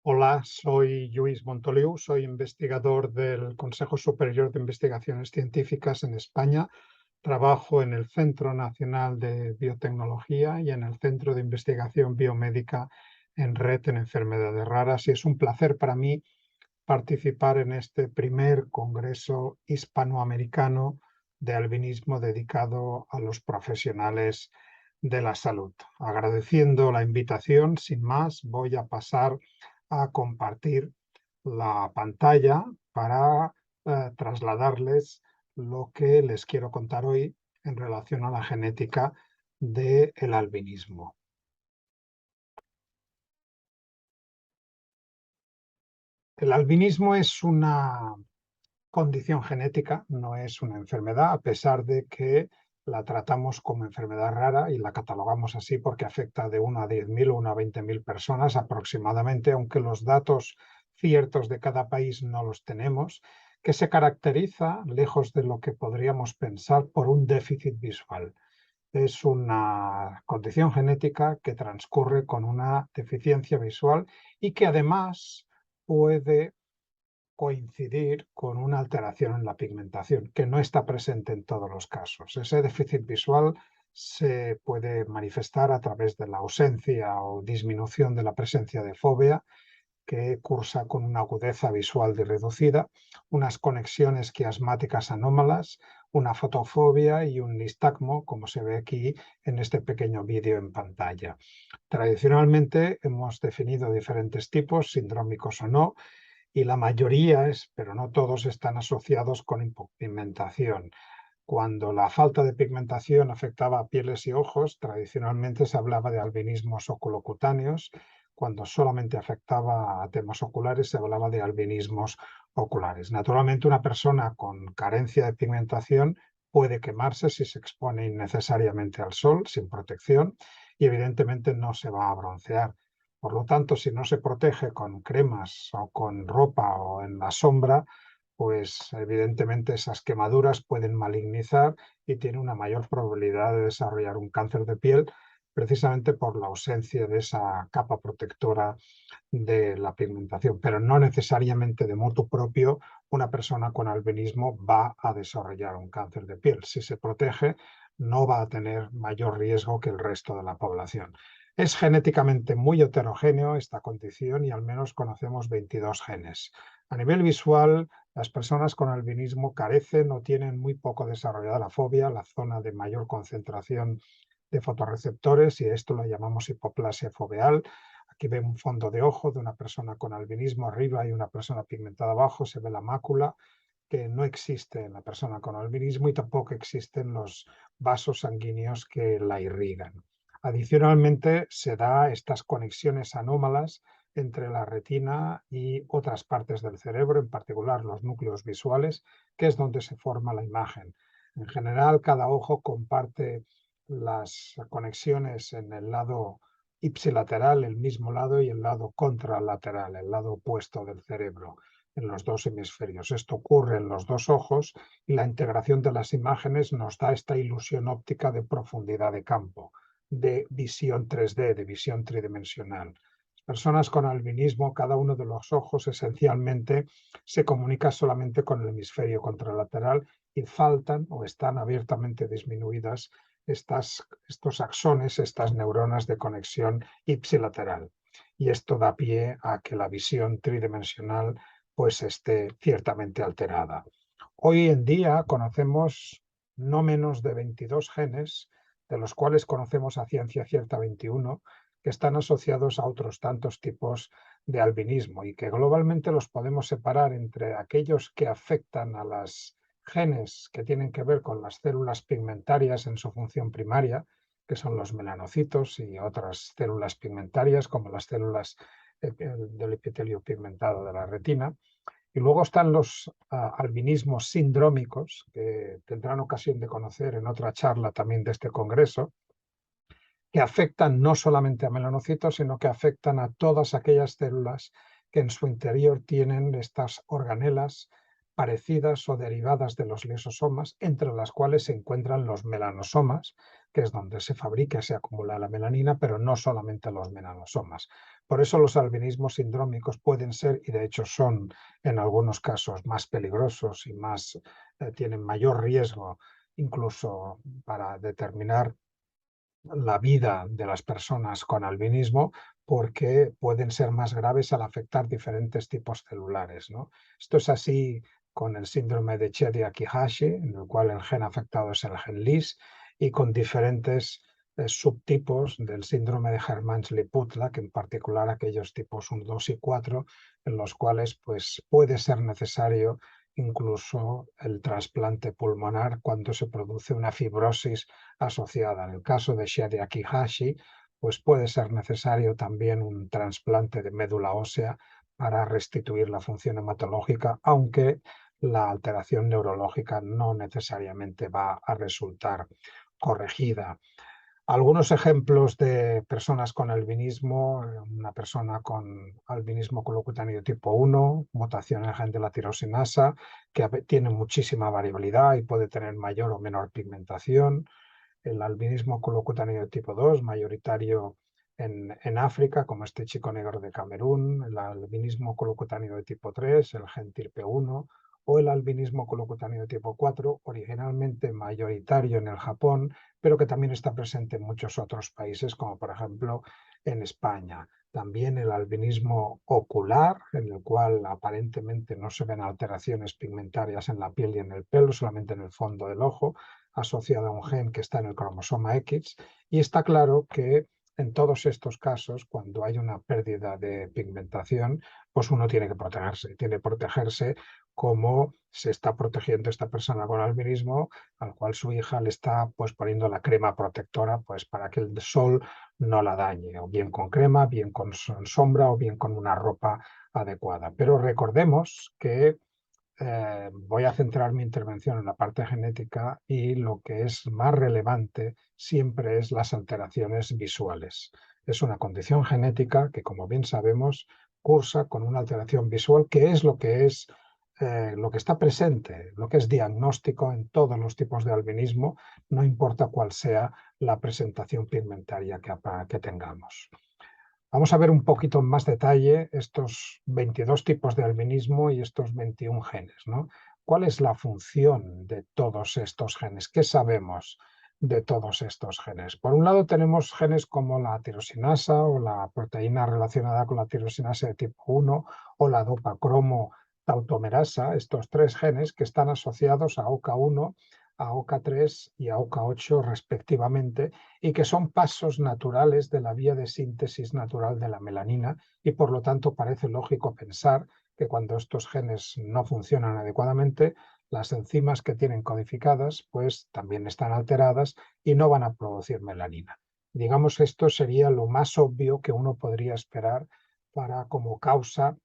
Hola, soy Lluís Montoliu, soy investigador del Consejo Superior de Investigaciones Científicas en España. Trabajo en el Centro Nacional de Biotecnología y en el Centro de Investigación Biomédica en Red en Enfermedades Raras. Y es un placer para mí participar en este primer Congreso Hispanoamericano de Albinismo dedicado a los profesionales de la salud. Agradeciendo la invitación, sin más, voy a pasar a compartir la pantalla para trasladarles lo que les quiero contar hoy en relación a la genética del albinismo. El albinismo es una condición genética, no es una enfermedad, a pesar de que la tratamos como enfermedad rara y la catalogamos así porque afecta de 1 a 10.000 o 1 a 20.000 personas aproximadamente, aunque los datos ciertos de cada país no los tenemos, que se caracteriza, lejos de lo que podríamos pensar, por un déficit visual. Es una condición genética que transcurre con una deficiencia visual y que además puede coincidir con una alteración en la pigmentación, que no está presente en todos los casos. Ese déficit visual se puede manifestar a través de la ausencia o disminución de la presencia de fovea, que cursa con una agudeza visual reducida, unas conexiones quiasmáticas anómalas, una fotofobia y un nistagmo, como se ve aquí en este pequeño vídeo en pantalla. Tradicionalmente hemos definido diferentes tipos, sindrómicos o no, y la mayoría pero no todos, están asociados con hipopigmentación. Cuando la falta de pigmentación afectaba a pieles y ojos, tradicionalmente se hablaba de albinismos oculocutáneos. Cuando solamente afectaba a temas oculares, se hablaba de albinismos oculares. Naturalmente, una persona con carencia de pigmentación puede quemarse si se expone innecesariamente al sol, sin protección, y evidentemente no se va a broncear. Por lo tanto, si no se protege con cremas o con ropa o en la sombra, pues evidentemente esas quemaduras pueden malignizar y tiene una mayor probabilidad de desarrollar un cáncer de piel, precisamente por la ausencia de esa capa protectora de la pigmentación. Pero no necesariamente de motu propio una persona con albinismo va a desarrollar un cáncer de piel. Si se protege, no va a tener mayor riesgo que el resto de la población. Es genéticamente muy heterogéneo esta condición y al menos conocemos 22 genes. A nivel visual, las personas con albinismo carecen o tienen muy poco desarrollada la fobia, la zona de mayor concentración de fotorreceptores, y esto lo llamamos hipoplasia foveal. Aquí ve un fondo de ojo de una persona con albinismo arriba y una persona pigmentada abajo, se ve la mácula, que no existe en la persona con albinismo, y tampoco existen los vasos sanguíneos que la irrigan. Adicionalmente, se da estas conexiones anómalas entre la retina y otras partes del cerebro, en particular los núcleos visuales, que es donde se forma la imagen. En general, cada ojo comparte las conexiones en el lado ipsilateral, el mismo lado, y el lado contralateral, el lado opuesto del cerebro, en los dos hemisferios. Esto ocurre en los dos ojos y la integración de las imágenes nos da esta ilusión óptica de profundidad de campo, de visión 3D, de visión tridimensional. Personas con albinismo, cada uno de los ojos esencialmente se comunica solamente con el hemisferio contralateral y faltan o están abiertamente disminuidas estos axones, estas neuronas de conexión ipsilateral. Y esto da pie a que la visión tridimensional pues esté ciertamente alterada. Hoy en día conocemos no menos de 22 genes, de los cuales conocemos a ciencia cierta 21, que están asociados a otros tantos tipos de albinismo y que globalmente los podemos separar entre aquellos que afectan a las genes que tienen que ver con las células pigmentarias en su función primaria, que son los melanocitos y otras células pigmentarias como las células del epitelio pigmentado de la retina. Y luego están los albinismos sindrómicos, que tendrán ocasión de conocer en otra charla también de este congreso, que afectan no solamente a melanocitos, sino que afectan a todas aquellas células que en su interior tienen estas organelas parecidas o derivadas de los lisosomas, entre las cuales se encuentran los melanosomas, que es donde se fabrica y se acumula la melanina, pero no solamente los melanosomas. Por eso los albinismos sindrómicos pueden ser, y de hecho son en algunos casos más peligrosos y tienen mayor riesgo incluso para determinar la vida de las personas con albinismo, porque pueden ser más graves al afectar diferentes tipos celulares, ¿no? Esto es así con el síndrome de Chiari-Akihashi, en el cual el gen afectado es el gen LIS, y con diferentes subtipos del síndrome de Hermans-Liputla, que en particular aquellos tipos 1, 2 y 4, en los cuales pues, puede ser necesario incluso el trasplante pulmonar cuando se produce una fibrosis asociada. En el caso de Chiari-Akihashi, pues puede ser necesario también un trasplante de médula ósea para restituir la función hematológica, aunque la alteración neurológica no necesariamente va a resultar corregida. Algunos ejemplos de personas con albinismo: una persona con albinismo colocutáneo tipo 1, mutación en el gen de la tirosinasa, que tiene muchísima variabilidad y puede tener mayor o menor pigmentación. El albinismo colocutáneo tipo 2, mayoritario en África, como este chico negro de Camerún; el albinismo colocutáneo de tipo 3, el gen TIRP1, o el albinismo colocutáneo tipo 4, originalmente mayoritario en el Japón, pero que también está presente en muchos otros países, como por ejemplo en España. También el albinismo ocular, en el cual aparentemente no se ven alteraciones pigmentarias en la piel y en el pelo, solamente en el fondo del ojo, asociado a un gen que está en el cromosoma X, y está claro que en todos estos casos, cuando hay una pérdida de pigmentación, pues uno tiene que protegerse como se está protegiendo esta persona con albinismo, al cual su hija le está pues poniendo la crema protectora pues para que el sol no la dañe, o bien con crema, bien con sombra, o bien con una ropa adecuada. Pero recordemos que voy a centrar mi intervención en la parte genética, y lo que es más relevante siempre es las alteraciones visuales. Es una condición genética que, como bien sabemos, cursa con una alteración visual, que es lo que está presente, lo que es diagnóstico en todos los tipos de albinismo, no importa cuál sea la presentación pigmentaria que tengamos. Vamos a ver un poquito en más detalle estos 22 tipos de albinismo y estos 21 genes, ¿no? ¿Cuál es la función de todos estos genes? ¿Qué sabemos de todos estos genes? Por un lado tenemos genes como la tirosinasa, o la proteína relacionada con la tirosinasa de tipo 1, o la dopacromo tautomerasa, estos tres genes que están asociados a OCA1, a OCA3 y a OCA8 respectivamente, y que son pasos naturales de la vía de síntesis natural de la melanina, y por lo tanto parece lógico pensar que cuando estos genes no funcionan adecuadamente, las enzimas que tienen codificadas pues también están alteradas y no van a producir melanina. Digamos, esto sería lo más obvio que uno podría esperar como causa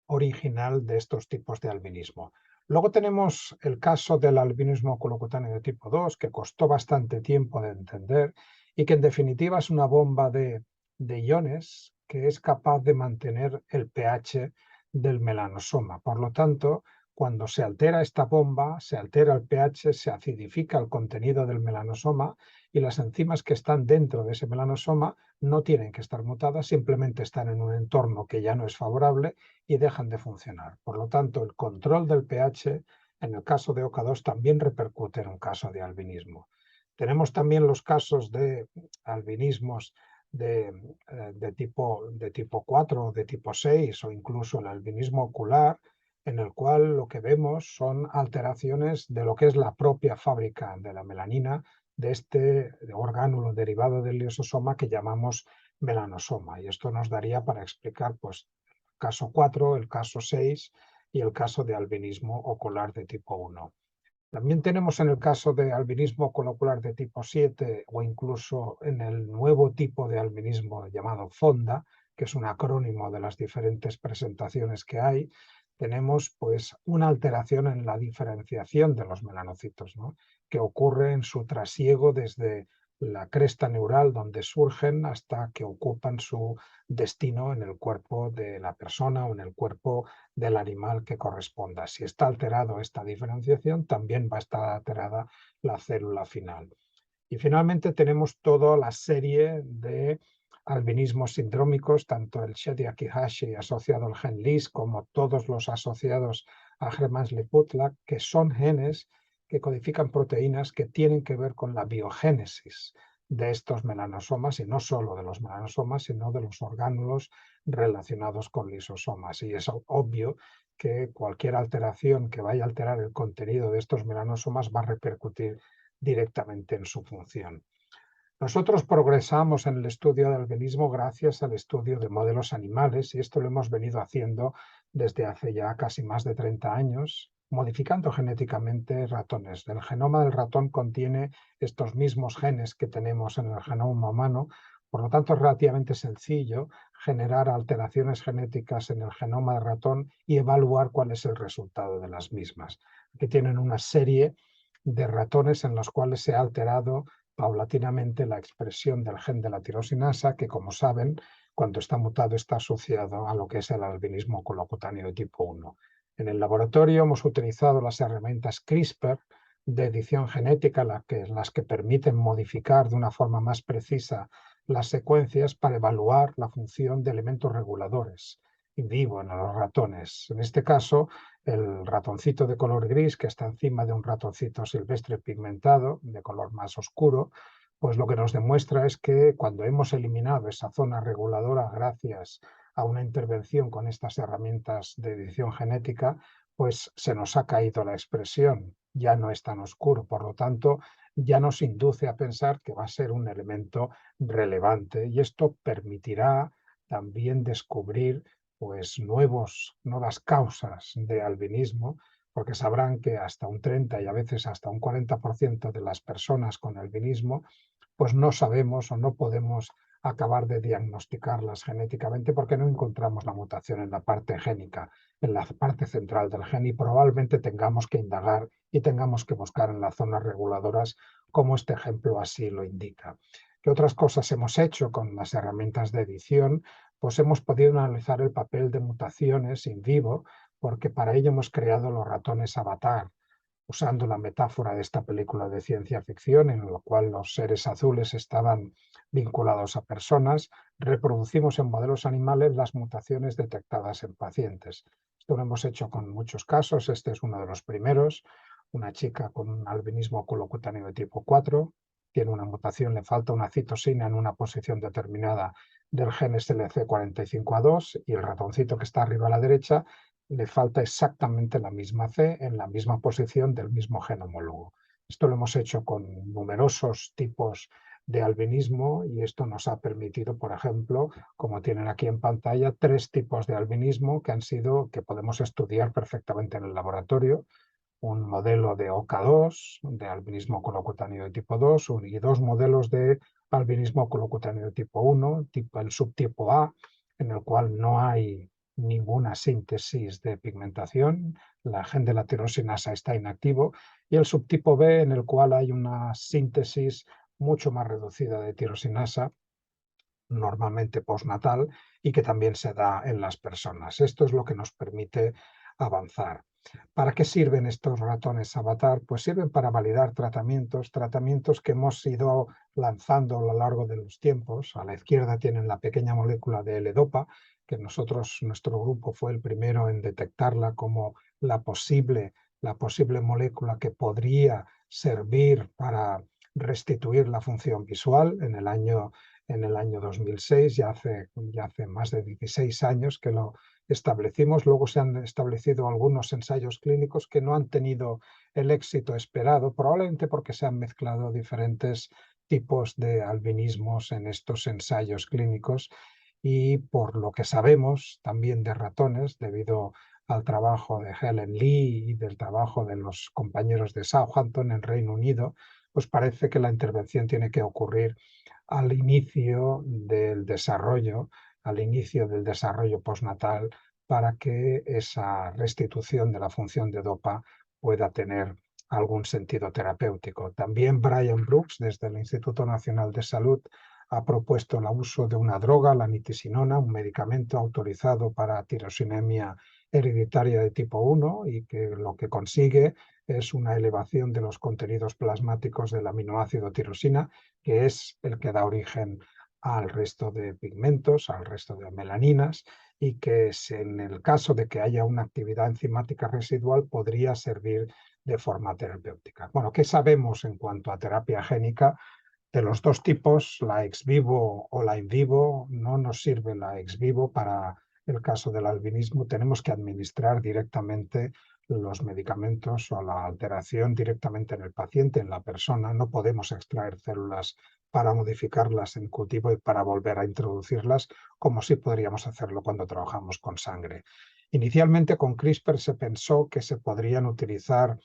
original de estos tipos de albinismo. Luego tenemos el caso del albinismo colocutáneo de tipo 2, que costó bastante tiempo de entender, y que en definitiva es una bomba de iones que es capaz de mantener el pH del melanosoma. Por lo tanto, cuando se altera esta bomba, se altera el pH, se acidifica el contenido del melanosoma, y las enzimas que están dentro de ese melanosoma no tienen que estar mutadas, simplemente están en un entorno que ya no es favorable y dejan de funcionar. Por lo tanto, el control del pH en el caso de OCA2 también repercute en un caso de albinismo. Tenemos también los casos de albinismos de tipo 4 o de tipo 6, o incluso el albinismo ocular, en el cual lo que vemos son alteraciones de lo que es la propia fábrica de la melanina, de este orgánulo derivado del lisosoma que llamamos melanosoma. Y esto nos daría para explicar pues, el caso 4, el caso 6 y el caso de albinismo ocular de tipo 1. También tenemos en el caso de albinismo ocular de tipo 7, o incluso en el nuevo tipo de albinismo llamado FONDA, que es un acrónimo de las diferentes presentaciones que hay, tenemos pues una alteración en la diferenciación de los melanocitos, ¿no? Que ocurre en su trasiego desde la cresta neural donde surgen hasta que ocupan su destino en el cuerpo de la persona o en el cuerpo del animal que corresponda. Si está alterado esta diferenciación, también va a estar alterada la célula final. Y finalmente tenemos toda la serie de albinismos sindrómicos, tanto el Chiari-Hashi asociado al gen LIS como todos los asociados a Hermansle-Putlag, que son genes que codifican proteínas que tienen que ver con la biogénesis de estos melanosomas, y no solo de los melanosomas, sino de los orgánulos relacionados con lisosomas. Y es obvio que cualquier alteración que vaya a alterar el contenido de estos melanosomas va a repercutir directamente en su función. Nosotros progresamos en el estudio del albinismo gracias al estudio de modelos animales, y esto lo hemos venido haciendo desde hace ya casi más de 30 años, modificando genéticamente ratones. El genoma del ratón contiene estos mismos genes que tenemos en el genoma humano, por lo tanto es relativamente sencillo generar alteraciones genéticas en el genoma del ratón y evaluar cuál es el resultado de las mismas. Aquí tienen una serie de ratones en los cuales se ha alterado paulatinamente la expresión del gen de la tirosinasa, que, como saben, cuando está mutado está asociado a lo que es el albinismo colocutáneo de tipo 1. En el laboratorio hemos utilizado las herramientas CRISPR de edición genética, las que permiten modificar de una forma más precisa las secuencias para evaluar la función de elementos reguladores in vivo en los ratones. En este caso, el ratoncito de color gris que está encima de un ratoncito silvestre pigmentado de color más oscuro, pues lo que nos demuestra es que cuando hemos eliminado esa zona reguladora gracias a una intervención con estas herramientas de edición genética, pues se nos ha caído la expresión, ya no es tan oscuro, por lo tanto ya nos induce a pensar que va a ser un elemento relevante, y esto permitirá también descubrir pues nuevas causas de albinismo, porque sabrán que hasta un 30 y a veces hasta un 40% de las personas con albinismo, pues no sabemos o no podemos acabar de diagnosticarlas genéticamente porque no encontramos la mutación en la parte génica, en la parte central del gen, y probablemente tengamos que indagar y tengamos que buscar en las zonas reguladoras, como este ejemplo así lo indica. ¿Qué otras cosas hemos hecho con las herramientas de edición? Pues hemos podido analizar el papel de mutaciones in vivo, porque para ello hemos creado los ratones avatar, usando la metáfora de esta película de ciencia ficción, en la cual los seres azules estaban vinculados a personas. Reproducimos en modelos animales las mutaciones detectadas en pacientes. Esto lo hemos hecho con muchos casos, este es uno de los primeros. Una chica con un albinismo colocutáneo de tipo 4, tiene una mutación, le falta una citosina en una posición determinada del gen SLC45A2, y el ratoncito que está arriba a la derecha le falta exactamente la misma C en la misma posición del mismo gen homólogo. Esto lo hemos hecho con numerosos tipos de albinismo, y esto nos ha permitido, por ejemplo, como tienen aquí en pantalla, 3 tipos de albinismo que podemos estudiar perfectamente en el laboratorio. Un modelo de OCA2, de albinismo colocutáneo de tipo 2, y 2 modelos de albinismo colocutáneo de tipo 1, el subtipo A, en el cual no hay ninguna síntesis de pigmentación, la gen de la tirosinasa está inactivo, y el subtipo B, en el cual hay una síntesis mucho más reducida de tirosinasa, normalmente postnatal, y que también se da en las personas. Esto es lo que nos permite avanzar. ¿Para qué sirven estos ratones avatar? Pues sirven para validar tratamientos que hemos ido lanzando a lo largo de los tiempos. A la izquierda tienen la pequeña molécula de L-Dopa, que nuestro grupo fue el primero en detectarla como la posible molécula que podría servir para restituir la función visual en el año 2006, ya hace más de 16 años que lo establecimos. Luego se han establecido algunos ensayos clínicos que no han tenido el éxito esperado, probablemente porque se han mezclado diferentes tipos de albinismos en estos ensayos clínicos, y por lo que sabemos también de ratones, debido al trabajo de Helen Lee y del trabajo de los compañeros de Southampton en Reino Unido, pues parece que la intervención tiene que ocurrir al inicio del desarrollo, postnatal, para que esa restitución de la función de DOPA pueda tener algún sentido terapéutico. También Brian Brooks, desde el Instituto Nacional de Salud, ha propuesto el uso de una droga, la nitisinona, un medicamento autorizado para tirosinemia hereditaria de tipo 1 y que lo que consigue es una elevación de los contenidos plasmáticos del aminoácido tirosina, que es el que da origen al resto de pigmentos, al resto de melaninas, y que en el caso de que haya una actividad enzimática residual podría servir de forma terapéutica. Bueno, ¿qué sabemos en cuanto a terapia génica? De los dos tipos, la ex vivo o la in vivo, no nos sirve la ex vivo para el caso del albinismo. Tenemos que administrar directamente los medicamentos o la alteración directamente en el paciente, en la persona. No podemos extraer células para modificarlas en cultivo y para volver a introducirlas, como sí podríamos hacerlo cuando trabajamos con sangre. Inicialmente con CRISPR se pensó que se podrían utilizar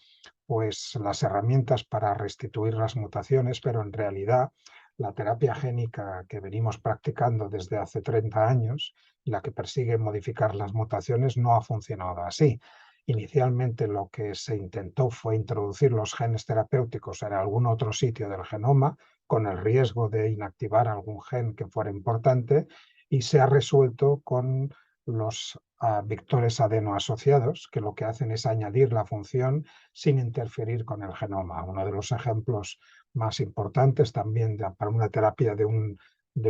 pues las herramientas para restituir las mutaciones, pero en realidad la terapia génica que venimos practicando desde hace 30 años, la que persigue modificar las mutaciones, no ha funcionado así. Inicialmente lo que se intentó fue introducir los genes terapéuticos en algún otro sitio del genoma, con el riesgo de inactivar algún gen que fuera importante, y se ha resuelto con los vectores adenoasociados, que lo que hacen es añadir la función sin interferir con el genoma. Uno de los ejemplos más importantes también para una terapia de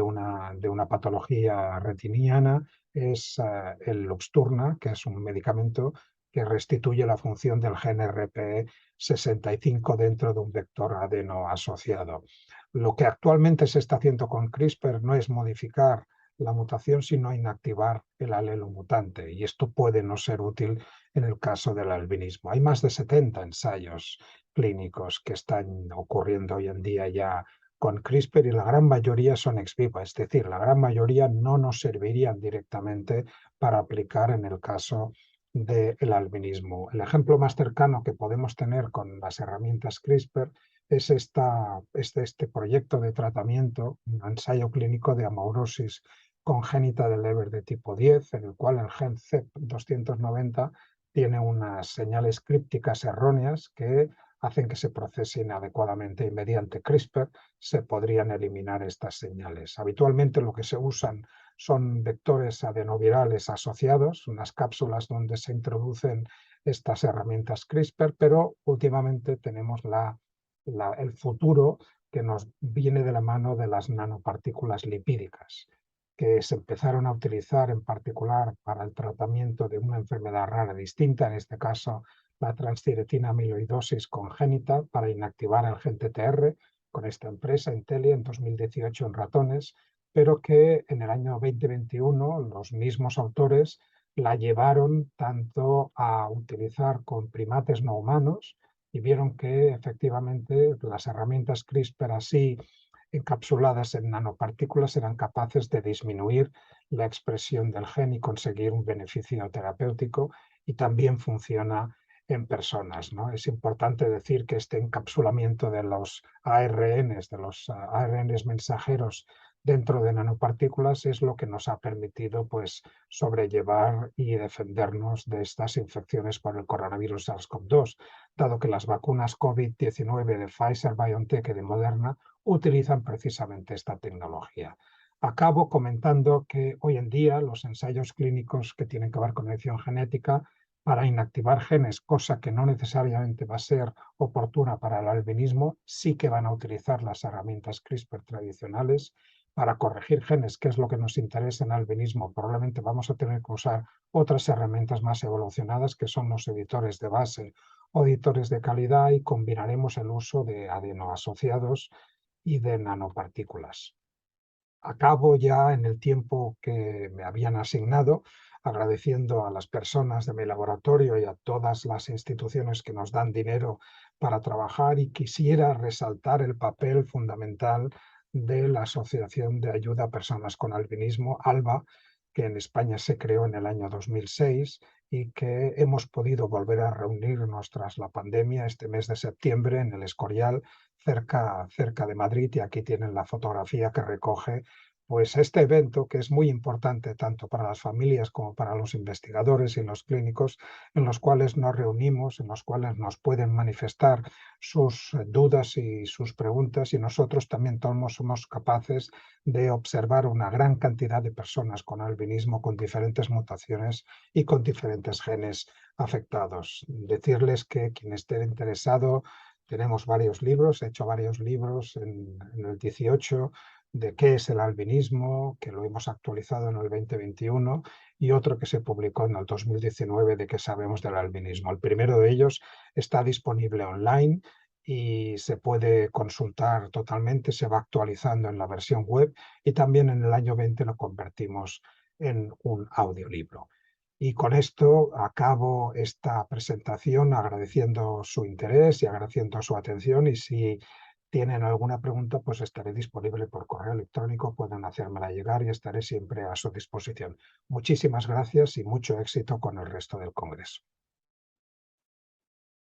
una patología retiniana es el Luxturna, que es un medicamento que restituye la función del gen RPE65 dentro de un vector adenoasociado. Lo que actualmente se está haciendo con CRISPR no es modificar la mutación, sino inactivar el alelo mutante, y esto puede no ser útil en el caso del albinismo. Hay más de 70 ensayos clínicos que están ocurriendo hoy en día ya con CRISPR y la gran mayoría son ex vivo, es decir, la gran mayoría no nos servirían directamente para aplicar en el caso del albinismo. El ejemplo más cercano que podemos tener con las herramientas CRISPR es este proyecto de tratamiento, un ensayo clínico de amaurosis congénita del Leber de tipo 10, en el cual el gen CEP290 tiene unas señales crípticas erróneas que hacen que se procese inadecuadamente y mediante CRISPR se podrían eliminar estas señales. Habitualmente lo que se usan son vectores adenovirales asociados, unas cápsulas donde se introducen estas herramientas CRISPR, pero últimamente tenemos el futuro que nos viene de la mano de las nanopartículas lipídicas, que se empezaron a utilizar en particular para el tratamiento de una enfermedad rara distinta, en este caso la transtiretina amiloidosis congénita, para inactivar el gen TTR con esta empresa Intellia en 2018 en ratones, pero que en el año 2021 los mismos autores la llevaron tanto a utilizar con primates no humanos y vieron que efectivamente las herramientas CRISPR así encapsuladas en nanopartículas eran capaces de disminuir la expresión del gen y conseguir un beneficio terapéutico, y también funciona en personas, ¿no? Es importante decir que este encapsulamiento de los ARNs, de los ARNs mensajeros dentro de nanopartículas, es lo que nos ha permitido pues, sobrellevar y defendernos de estas infecciones por el coronavirus SARS-CoV-2, dado que las vacunas COVID-19 de Pfizer, BioNTech y de Moderna utilizan precisamente esta tecnología. Acabo comentando que hoy en día los ensayos clínicos que tienen que ver con edición genética para inactivar genes, cosa que no necesariamente va a ser oportuna para el albinismo, sí que van a utilizar las herramientas CRISPR tradicionales. Para corregir genes, que es lo que nos interesa en albinismo, probablemente vamos a tener que usar otras herramientas más evolucionadas, que son los editores de base o editores de calidad, y combinaremos el uso de adenoasociados y de nanopartículas. Acabo ya en el tiempo que me habían asignado, agradeciendo a las personas de mi laboratorio y a todas las instituciones que nos dan dinero para trabajar, y quisiera resaltar el papel fundamental de la Asociación de Ayuda a Personas con Albinismo, ALBA, que en España se creó en el año 2006 y que hemos podido volver a reunirnos tras la pandemia este mes de septiembre en el Escorial, cerca de Madrid, y aquí tienen la fotografía que recoge pues este evento, que es muy importante tanto para las familias como para los investigadores y los clínicos, en los cuales nos reunimos, en los cuales nos pueden manifestar sus dudas y sus preguntas, y nosotros también todos somos capaces de observar una gran cantidad de personas con albinismo, con diferentes mutaciones y con diferentes genes afectados. Decirles que quien esté interesado, tenemos varios libros, he hecho varios libros en el 18 de qué es el albinismo, que lo hemos actualizado en el 2021, y otro que se publicó en el 2019 de qué sabemos del albinismo. El primero de ellos está disponible online y se puede consultar totalmente, se va actualizando en la versión web, y también en el año 20 lo convertimos en un audiolibro. Y con esto acabo esta presentación agradeciendo su interés y agradeciendo su atención, y si tienen alguna pregunta, pues estaré disponible por correo electrónico, pueden hacérmela llegar y estaré siempre a su disposición. Muchísimas gracias y mucho éxito con el resto del congreso.